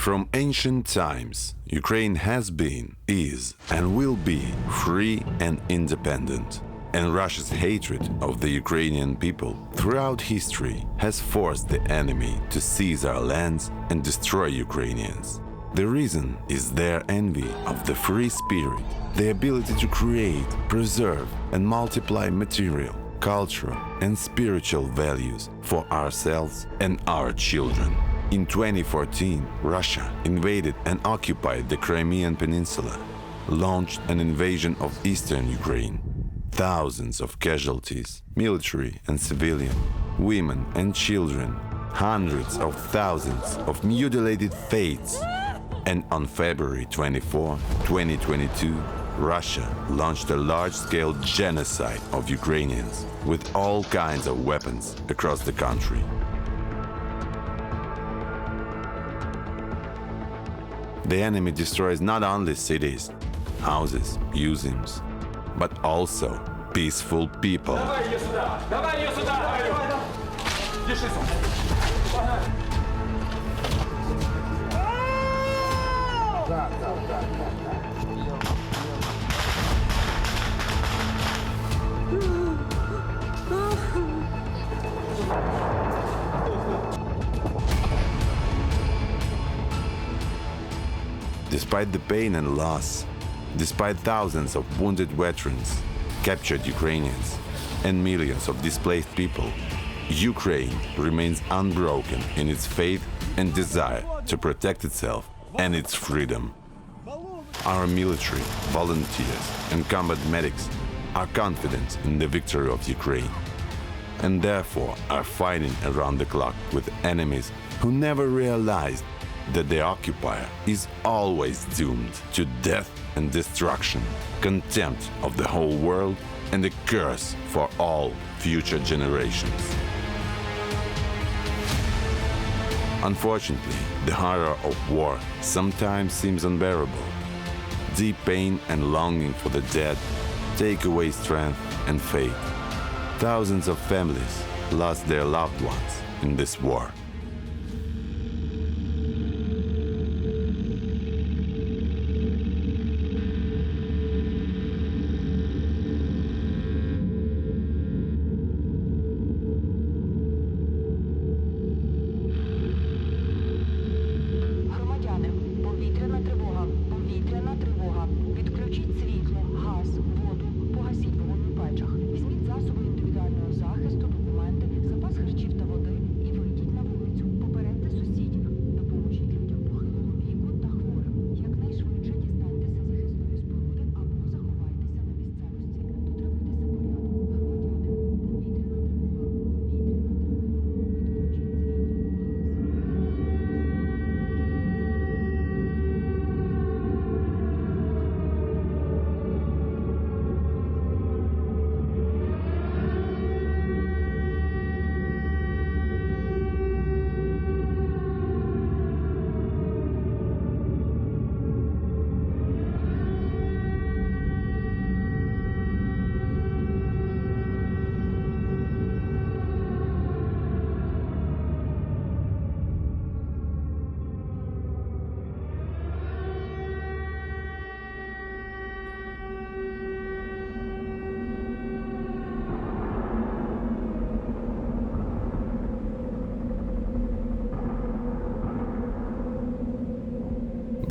From ancient times, Ukraine has been, is, and will be free and independent. And Russia's hatred of the Ukrainian people throughout history has forced the enemy to seize our lands and destroy Ukrainians. The reason is their envy of the free spirit, the ability to create, preserve, and multiply material, cultural, and spiritual values for ourselves and our children. In 2014, Russia invaded and occupied the Crimean Peninsula, launched an invasion of eastern Ukraine. Thousands of casualties, military and civilian, women and children, hundreds of thousands of mutilated fates. And on February 24, 2022, Russia launched a large-scale genocide of Ukrainians with all kinds of weapons across the country. The enemy destroys not only cities, houses, museums, but also peaceful people. Despite the pain and loss, despite thousands of wounded veterans, captured Ukrainians, and millions of displaced people, Ukraine remains unbroken in its faith and desire to protect itself and its freedom. Our military, volunteers, and combat medics are confident in the victory of Ukraine, and therefore are fighting around the clock with enemies who never realized that the occupier is always doomed to death and destruction, contempt of the whole world, and a curse for all future generations. Unfortunately, the horror of war sometimes seems unbearable. Deep pain and longing for the dead take away strength and faith. Thousands of families lost their loved ones in this war.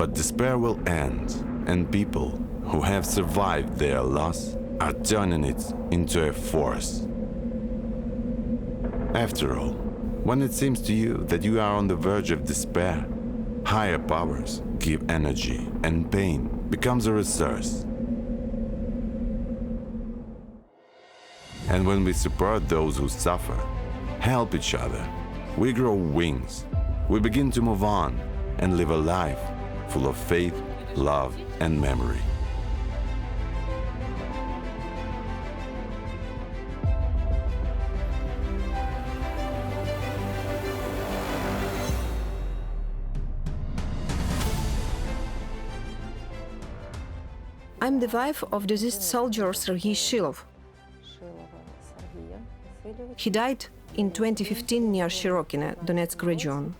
But despair will end, and people who have survived their loss are turning it into a force. After all, when it seems to you that you are on the verge of despair, higher powers give energy, and pain becomes a resource. And when we support those who suffer, help each other, we grow wings, we begin to move on and live a life full of faith, love, and memory. I'm the wife of deceased soldier Sergei Shilov. He died in 2015 near Shirokine, Donetsk region.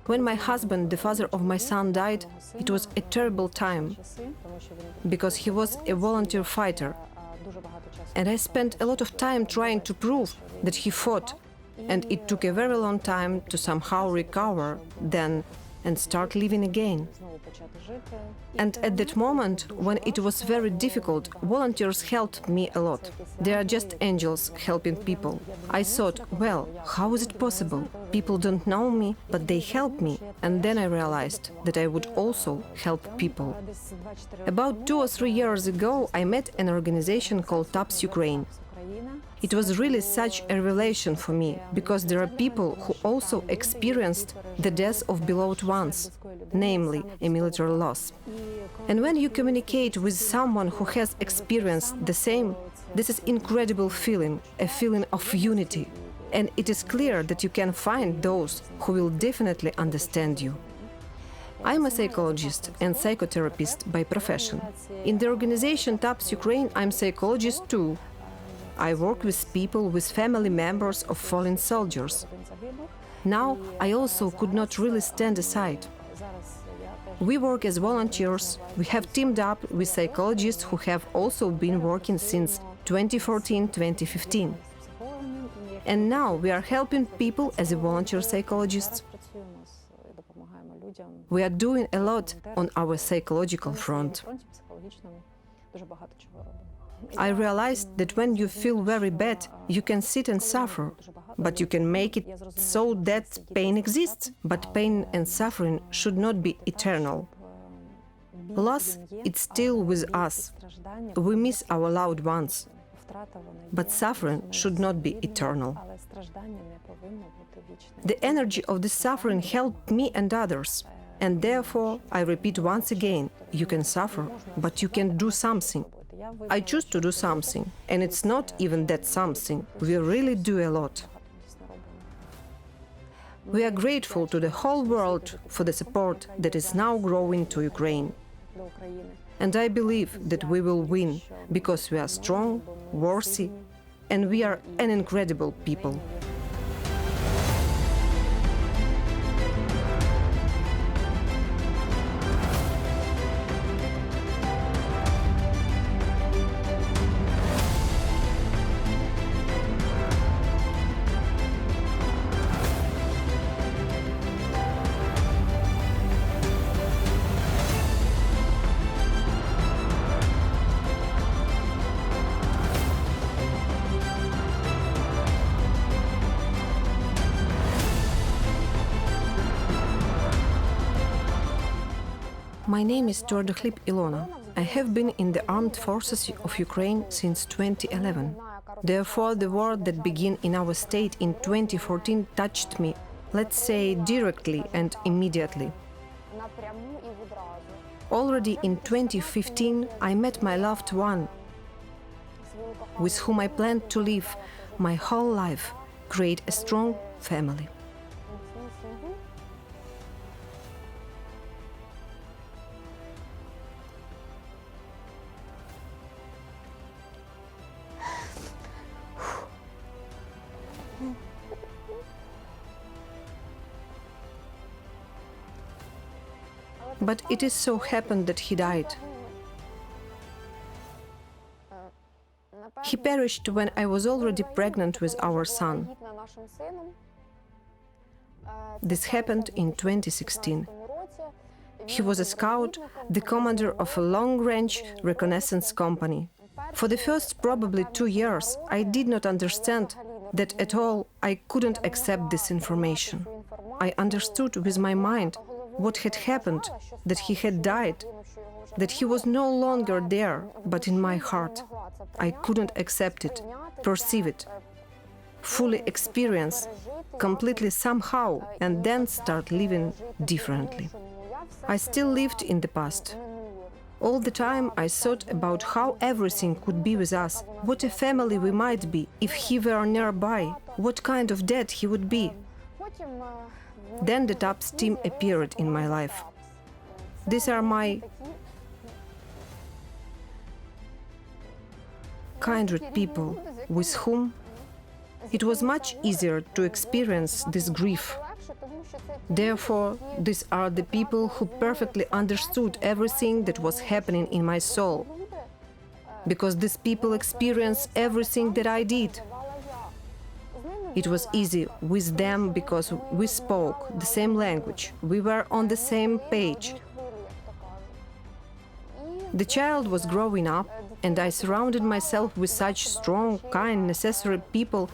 When my husband, the father of my son, died, it was a terrible time because he was a volunteer fighter. And I spent a lot of time trying to prove that he fought. And it took a very long time to somehow recover then and start living again. And at that moment, when it was very difficult, volunteers helped me a lot. They are just angels helping people. I thought, well, how is it possible? People don't know me, but they help me. And then I realized that I would also help people. About 2 or 3 years ago, I met an organization called TAPS Ukraine. It was really such a revelation for me, because there are people who also experienced the death of beloved ones, namely a military loss. And when you communicate with someone who has experienced the same, this is incredible feeling, a feeling of unity. And it is clear that you can find those who will definitely understand you. I'm a psychologist and psychotherapist by profession. In the organization TAPS Ukraine, I'm psychologist too. I work with people, with family members of fallen soldiers. Now, I also could not really stand aside. We work as volunteers. We have teamed up with psychologists who have also been working since 2014-2015. And now we are helping people as a volunteer psychologists. We are doing a lot on our psychological front. I realized that when you feel very bad, you can sit and suffer, but you can make it so that pain exists. But pain and suffering should not be eternal. Loss is still with us. We miss our loved ones. But suffering should not be eternal. The energy of the suffering helped me and others. And therefore, I repeat once again, you can suffer, but you can do something. I choose to do something, and it's not even that something. We really do a lot. We are grateful to the whole world for the support that is now growing to Ukraine. And I believe that we will win, because we are strong, worthy, and we are an incredible people. My name is Tordokhlib Ilona. I have been in the armed forces of Ukraine since 2011. Therefore, the war that began in our state in 2014 touched me, let's say, directly and immediately. Already in 2015, I met my loved one, with whom I planned to live my whole life, create a strong family. But it is so happened that he died. He perished when I was already pregnant with our son. This happened in 2016. He was a scout, the commander of a long-range reconnaissance company. For the first probably 2 years, I did not understand that at all. I couldn't accept this information. I understood with my mind what had happened, that he had died, that he was no longer there, but in my heart. I couldn't accept it, perceive it, fully experience, completely somehow, and then start living differently. I still lived in the past. All the time I thought about how everything could be with us, what a family we might be if he were nearby, what kind of dad he would be. Then the TAPS team appeared in my life. These are my kindred people with whom it was much easier to experience this grief Therefore, these are the people who perfectly understood everything that was happening in my soul, because these people experience everything that I did. It was easy with them because we spoke the same language, we were on the same page. The child was growing up, and I surrounded myself with such strong, kind, necessary people.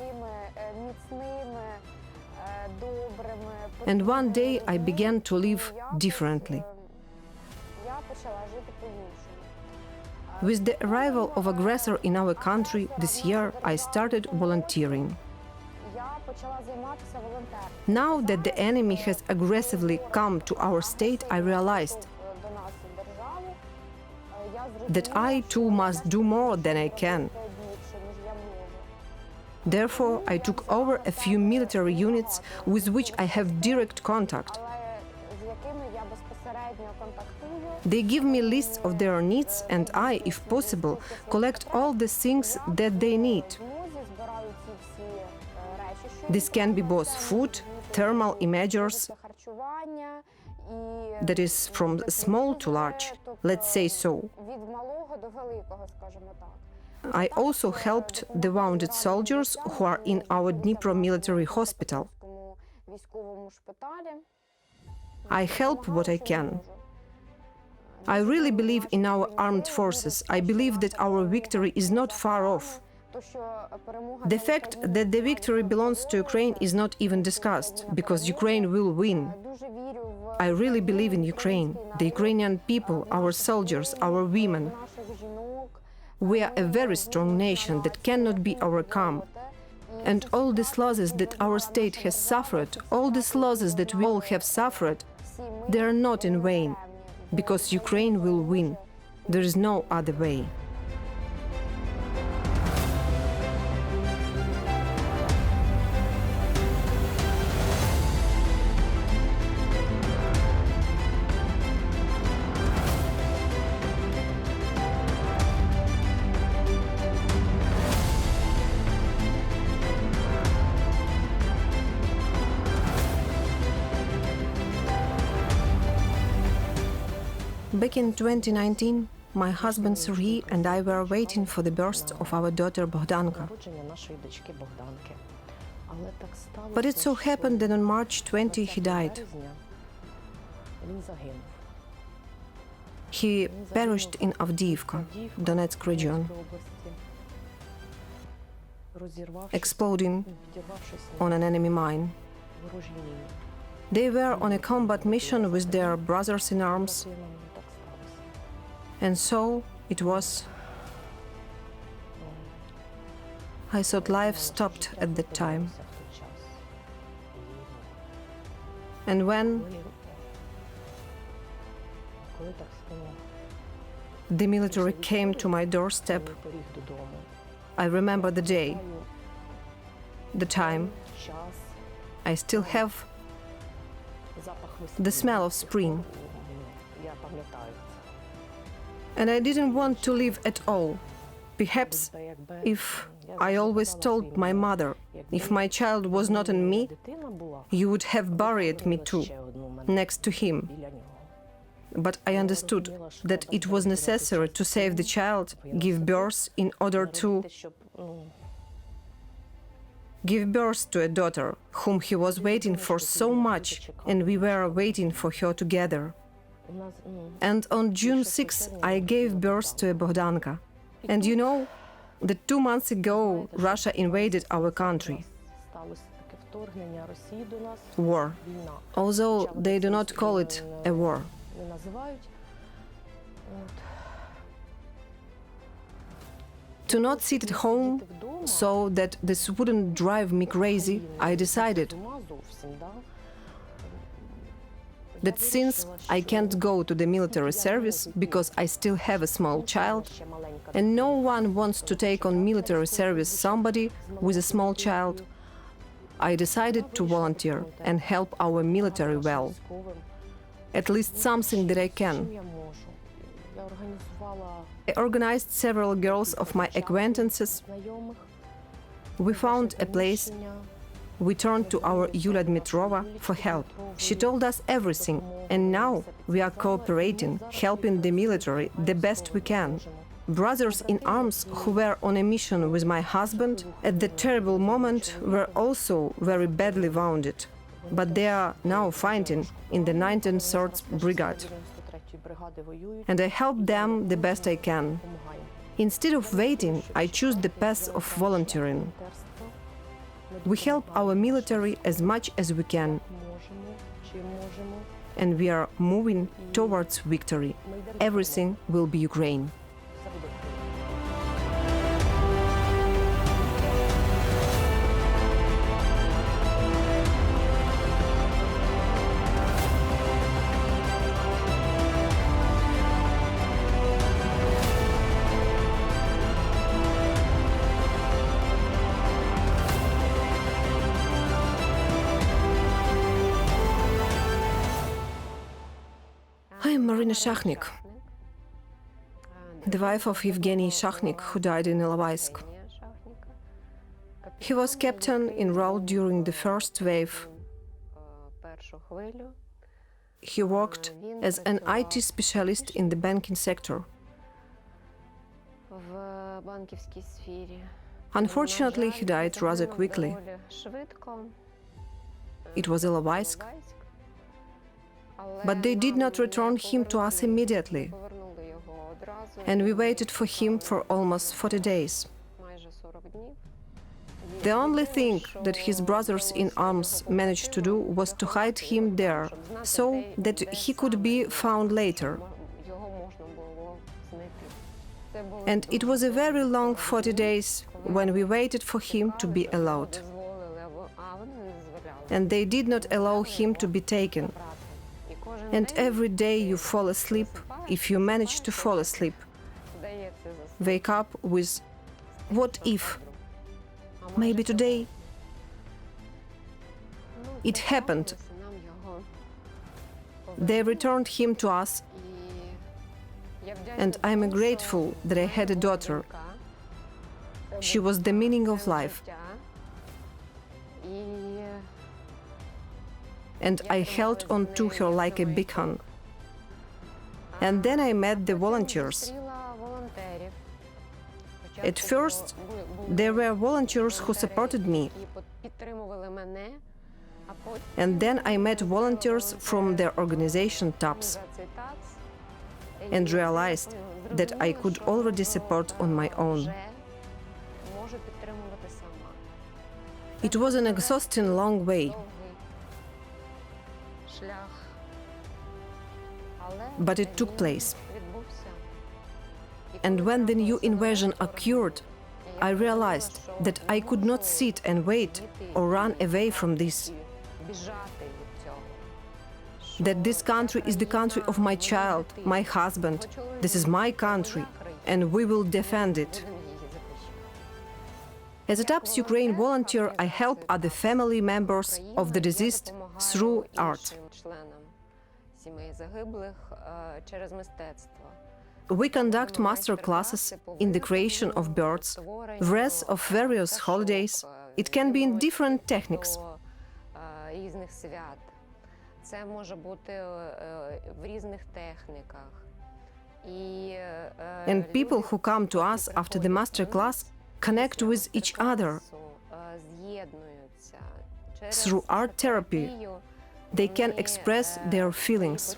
And one day I began to live differently. With the arrival of aggressor in our country this year, I started volunteering. Now that the enemy has aggressively come to our state, I realized that I too must do more than I can. Therefore, I took over a few military units with which I have direct contact. They give me lists of their needs, and I, if possible, collect all the things that they need. This can be both food, thermal imagers, that is from small to large, let's say so. I also helped the wounded soldiers who are in our Dnipro military hospital. I help what I can. I really believe in our armed forces. I believe that our victory is not far off. The fact that the victory belongs to Ukraine is not even discussed, because Ukraine will win. I really believe in Ukraine, the Ukrainian people, our soldiers, our women. We are a very strong nation that cannot be overcome. And all these losses that our state has suffered, all these losses that we all have suffered, they are not in vain, because Ukraine will win. There is no other way. Back in 2019, my husband Serhiy and I were waiting for the birth of our daughter Bogdanka. But it so happened that on March 20 he died. He perished in Avdiivka, Donetsk region, exploding on an enemy mine. They were on a combat mission with their brothers in arms. And so it was. I thought life stopped at that time. And when the military came to my doorstep, I remember the day, the time. I still have the smell of spring. And I didn't want to live at all. Perhaps if I always told my mother, if my child was not in me, you would have buried me too, next to him. But I understood that it was necessary to save the child, give birth in order to give birth to a daughter whom he was waiting for so much, and we were waiting for her together. And on June 6, I gave birth to a Bogdanka. And you know that 2 months ago Russia invaded our country. War. Although they do not call it a war. To not sit at home so that this wouldn't drive me crazy, I decided that since I can't go to the military service because I still have a small child, and no one wants to take on military service somebody with a small child, I decided to volunteer and help our military well. At least something that I can. I organized several girls of my acquaintances. We found a place we turned to our Yulia Dmitrova for help. She told us everything, and now we are cooperating, helping the military the best we can. Brothers in arms who were on a mission with my husband at the terrible moment were also very badly wounded, but they are now fighting in the 93rd Brigade, and I help them the best I can. Instead of waiting, I choose the path of volunteering. We help our military as much as we can, and we are moving towards victory. Everything will be Ukraine. I am Marina Shakhnik, the wife of Evgeny Shakhnik, who died in Ilovaisk. He was captain enrolled during the first wave. He worked as an IT specialist in the banking sector. Unfortunately, he died rather quickly. It was Ilovaisk, but they did not return him to us immediately, and we waited for him for almost 40 days. The only thing that his brothers in arms managed to do was to hide him there, so that he could be found later. And it was a very long 40 days when we waited for him to be allowed. And they did not allow him to be taken. And every day you fall asleep, if you manage to fall asleep. Wake up with, what if? Maybe today? It happened. They returned him to us, and I'm grateful that I had a daughter. She was the meaning of life. And I held on to her like a beacon. And then I met the volunteers. At first, there were volunteers who supported me. And then I met volunteers from their organization TAPS and realized that I could already support on my own. It was an exhausting long way. But it took place. And when the new invasion occurred, I realized that I could not sit and wait or run away from this. That this country is the country of my child, my husband. This is my country, and we will defend it. As a TAPS Ukraine volunteer, I help other family members of the deceased through art. We conduct master classes in the creation of birds, wreaths of various holidays. It can be in different techniques. And people who come to us after the master class connect with each other. Through art therapy, they can express their feelings.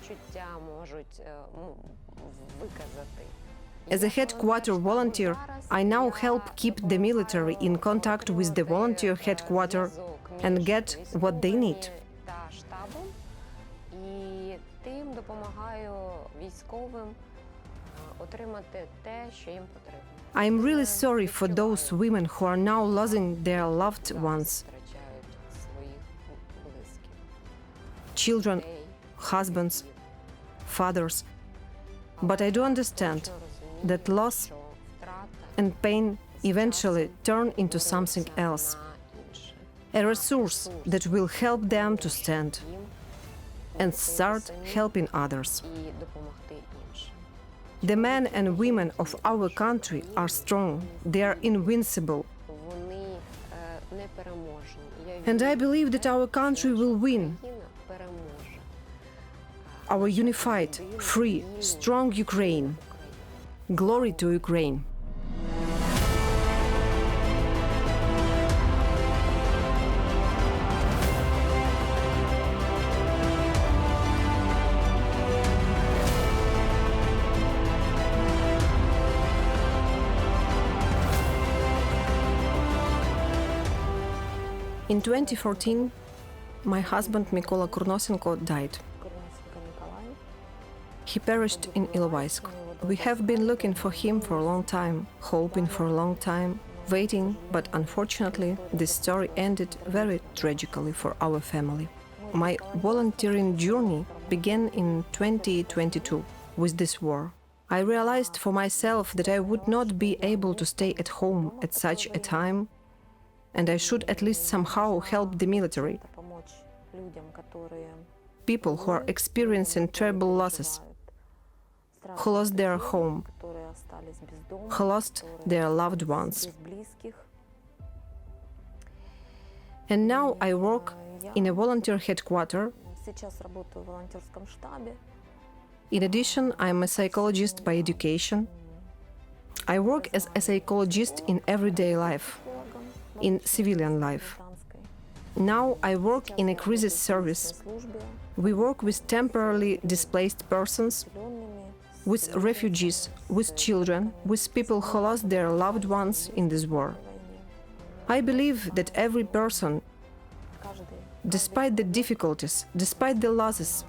As a headquarter volunteer, I now help keep the military in contact with the volunteer headquarters and get what they need. I am really sorry for those women who are now losing their loved ones. Children, husbands, fathers. But I do understand that loss and pain eventually turn into something else, a resource that will help them to stand and start helping others. The men and women of our country are strong, they are invincible. And I believe that our country will win. Our unified, free, strong Ukraine. Glory to Ukraine. In 2014, my husband Mykola Kurnosenko died. He perished in Ilovaisk. We have been looking for him for a long time, hoping for a long time, waiting, but unfortunately, this story ended very tragically for our family. My volunteering journey began in 2022 with this war. I realized for myself that I would not be able to stay at home at such a time, and I should at least somehow help the military, people who are experiencing terrible losses, who lost their home, who lost their loved ones. And now I work in a volunteer headquarters. In addition, I am a psychologist by education. I work as a psychologist in everyday life, in civilian life. Now I work in a crisis service. We work with temporarily displaced persons, with refugees, with children, with people who lost their loved ones in this war. I believe that every person, despite the difficulties, despite the losses,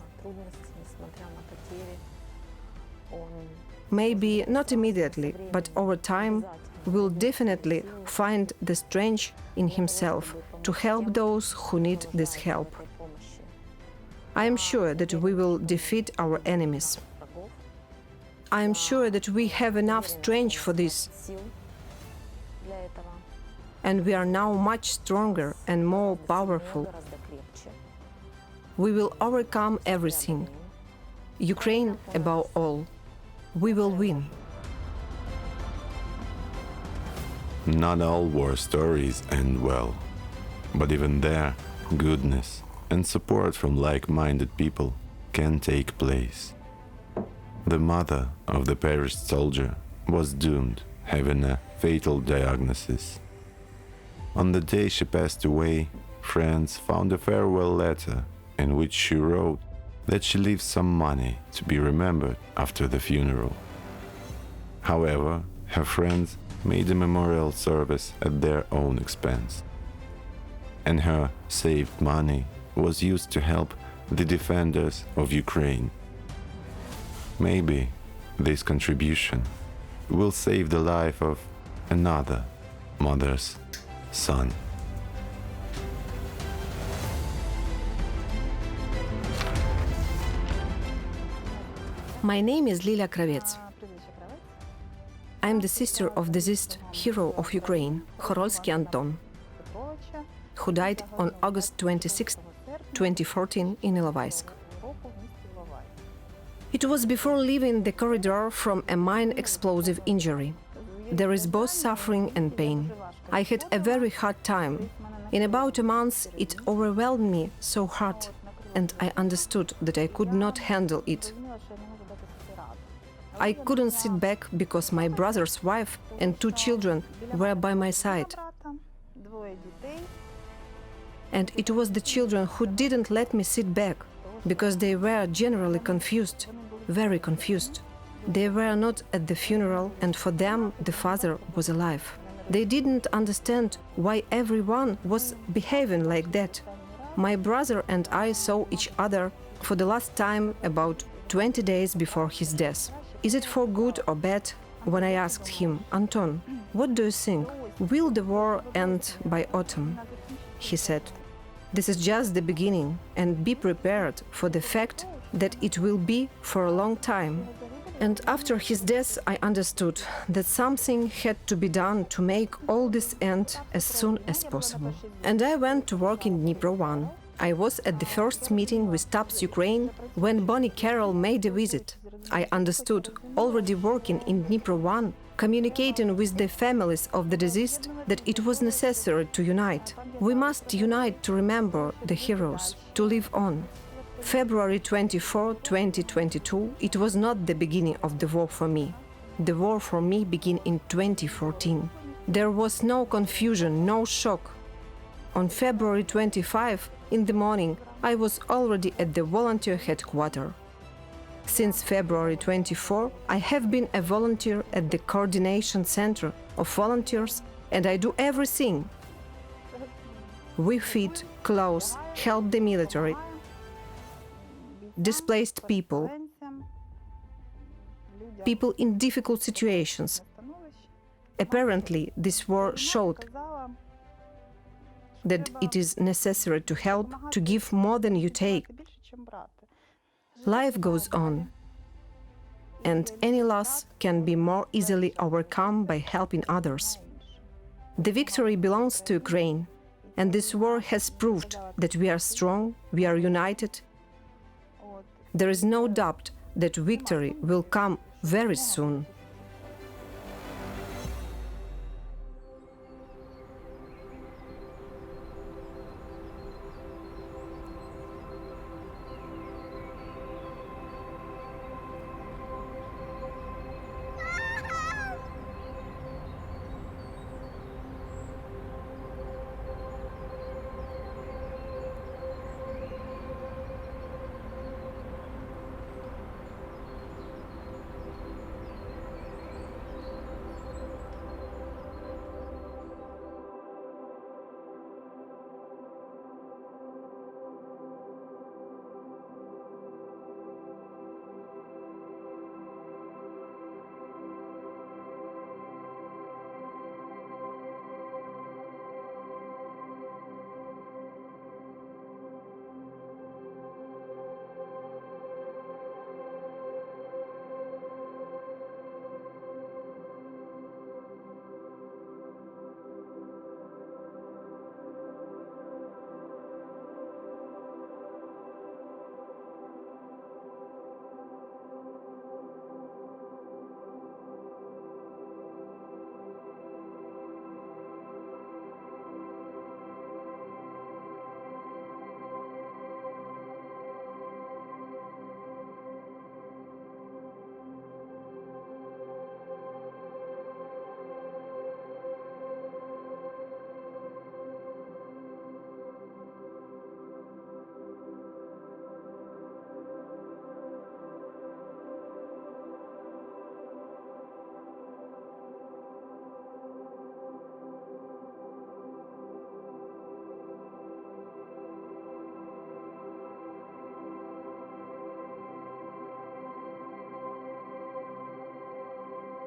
maybe not immediately, but over time, will definitely find the strength in himself to help those who need this help. I am sure that we will defeat our enemies. I am sure that we have enough strength for this. And we are now much stronger and more powerful. We will overcome everything. Ukraine above all. We will win. Not all war stories end well, but even there, goodness and support from like-minded people can take place. The mother of the perished soldier was doomed, having a fatal diagnosis. On the day she passed away, friends found a farewell letter in which she wrote that she leaves some money to be remembered after the funeral. However, her friends made a memorial service at their own expense, and her saved money was used to help the defenders of Ukraine. Maybe this contribution will save the life of another mother's son. My name is Lilia Kravets. I am the sister of deceased hero of Ukraine, Horolsky Anton, who died on August 26, 2014 in Ilovaisk. It was before leaving the corridor from a mine explosive injury. There is both suffering and pain. I had a very hard time. In about a month, it overwhelmed me so hard, and I understood that I could not handle it. I couldn't sit back because my brother's wife and 2 children were by my side. And it was the children who didn't let me sit back, because they were generally confused, very confused. They were not at the funeral, and for them the father was alive. They didn't understand why everyone was behaving like that. My brother and I saw each other for the last time about 20 days before his death. Is it for good or bad? When I asked him, Anton, what do you think? Will the war end by autumn? He said, this is just the beginning, and be prepared for the fact that it will be for a long time. And after his death, I understood that something had to be done to make all this end as soon as possible. And I went to work in Dnipro 1. I was at the first meeting with TAPS Ukraine when Bonnie Carroll made a visit. I understood, already working in Dnipro 1, communicating with the families of the deceased, that it was necessary to unite. We must unite to remember the heroes, to live on. February 24, 2022, it was not the beginning of the war for me. The war for me began in 2014. There was no confusion, no shock. On February 25, in the morning, I was already at the volunteer headquarters. Since February 24, I have been a volunteer at the coordination center of volunteers, and I do everything. We feed, clothe, help the military, displaced people, people in difficult situations. Apparently, this war showed that it is necessary to help, to give more than you take. Life goes on, and any loss can be more easily overcome by helping others. The victory belongs to Ukraine, and this war has proved that we are strong, we are united. There is no doubt that victory will come very soon.